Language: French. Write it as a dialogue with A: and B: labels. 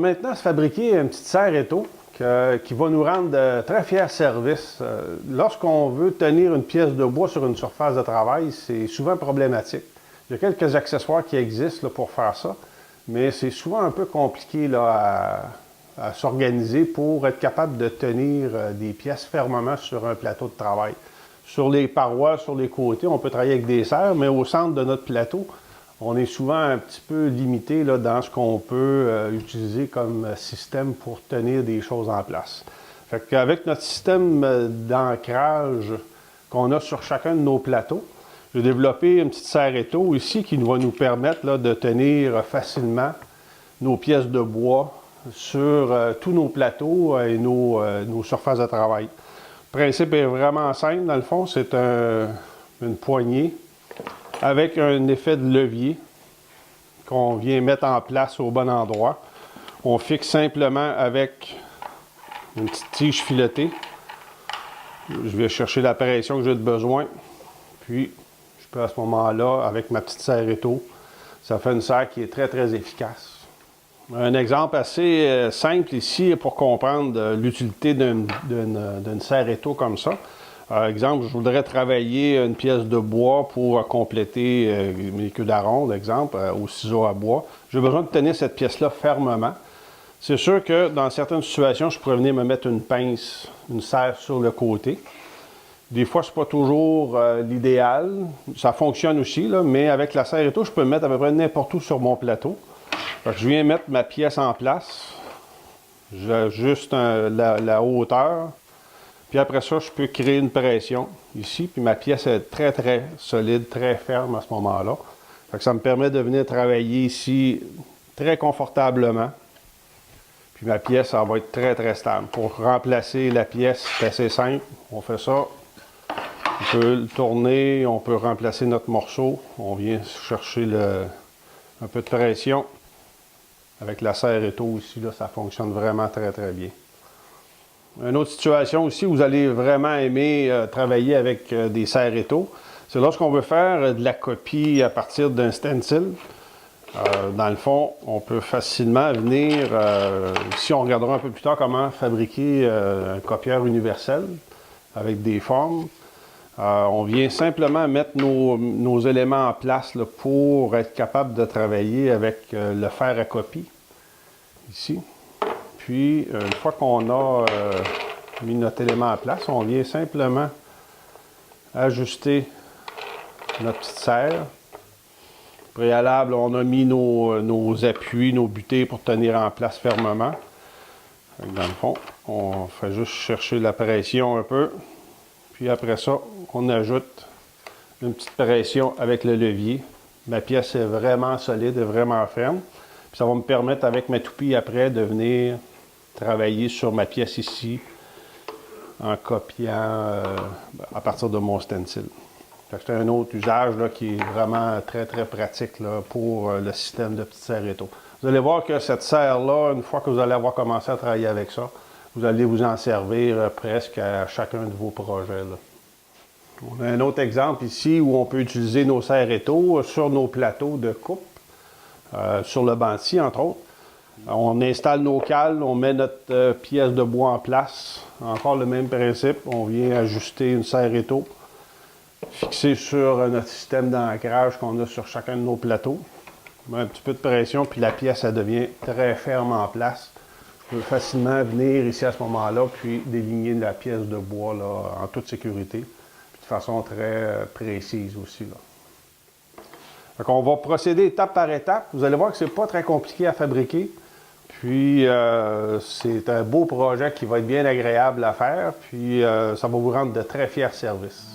A: maintenant se fabriquer une petite serre étau qui va nous rendre de très fiers services. Lorsqu'on veut tenir une pièce de bois sur une surface de travail, c'est souvent problématique. Il y a quelques accessoires qui existent là, pour faire ça, mais c'est souvent un peu compliqué là, à s'organiser pour être capable de tenir des pièces fermement sur un plateau de travail. Sur les parois, sur les côtés, on peut travailler avec des serres, mais au centre de notre plateau, on est souvent un petit peu limité là, dans ce qu'on peut utiliser comme système pour tenir des choses en place. Fait qu'avec notre système d'ancrage qu'on a sur chacun de nos plateaux, j'ai développé une petite serre étau ici qui va nous permettre là, de tenir facilement nos pièces de bois sur tous nos plateaux et nos surfaces de travail. Le principe est vraiment simple, dans le fond, c'est une poignée avec un effet de levier qu'on vient mettre en place au bon endroit. On fixe simplement avec une petite tige filetée. Je vais chercher la pression que j'ai besoin, puis je peux à ce moment-là, avec ma petite serre étau, ça fait une serre qui est très très efficace. Un exemple assez simple ici pour comprendre l'utilité d'une serre étau comme ça. Par exemple, je voudrais travailler une pièce de bois pour compléter mes queues d'aronde, exemple, au ciseau à bois. J'ai besoin de tenir cette pièce-là fermement. C'est sûr que dans certaines situations, je pourrais venir me mettre une pince, une serre sur le côté. Des fois, ce n'est pas toujours l'idéal. Ça fonctionne aussi, là, mais avec la serre étau, je peux me mettre à peu près n'importe où sur mon plateau. Fait que je viens mettre ma pièce en place. J'ajuste la hauteur. Puis après ça, je peux créer une pression ici. Puis ma pièce est très, très solide, très ferme à ce moment-là. Fait que ça me permet de venir travailler ici très confortablement. Puis ma pièce, ça va être très, très stable. Pour remplacer la pièce, c'est assez simple. On fait ça. On peut le tourner, on peut remplacer notre morceau. On vient chercher un peu de pression. Avec la serre étau ici, là, ça fonctionne vraiment très, très bien. Une autre situation aussi où vous allez vraiment aimer travailler avec des serres étau, c'est lorsqu'on veut faire de la copie à partir d'un stencil. Dans le fond, on peut facilement venir, ici on regardera un peu plus tard comment fabriquer un copieur universel avec des formes. On vient simplement mettre nos éléments en place là, pour être capable de travailler avec le fer à copie, ici. Puis, une fois qu'on a mis notre élément en place, on vient simplement ajuster notre petite serre. Préalable, on a mis nos appuis, nos butées pour tenir en place fermement. Dans le fond, on fait juste chercher la pression un peu. Puis après ça, on ajoute une petite pression avec le levier. Ma pièce est vraiment solide et vraiment ferme. Puis ça va me permettre, avec ma toupie après, de venir travailler sur ma pièce ici en copiant à partir de mon stencil. C'est un autre usage là, qui est vraiment très très pratique là, pour le système de petite serre étau. Vous allez voir que cette serre-là, une fois que vous allez avoir commencé à travailler avec ça, vous allez vous en servir presque à chacun de vos projets. Là. On a un autre exemple ici où on peut utiliser nos serres étau sur nos plateaux de coupe, sur le banc-ci entre autres. On installe nos cales, on met notre pièce de bois en place. Encore le même principe, on vient ajuster une serre étau, fixée sur notre système d'ancrage qu'on a sur chacun de nos plateaux. On met un petit peu de pression, puis la pièce, elle devient très ferme en place. Je peux facilement venir ici à ce moment-là, puis déligner la pièce de bois là, en toute sécurité, puis de façon très précise aussi. Là. Donc, on va procéder étape par étape. Vous allez voir que ce n'est pas très compliqué à fabriquer. Puis, c'est un beau projet qui va être bien agréable à faire. Puis, ça va vous rendre de très fiers services.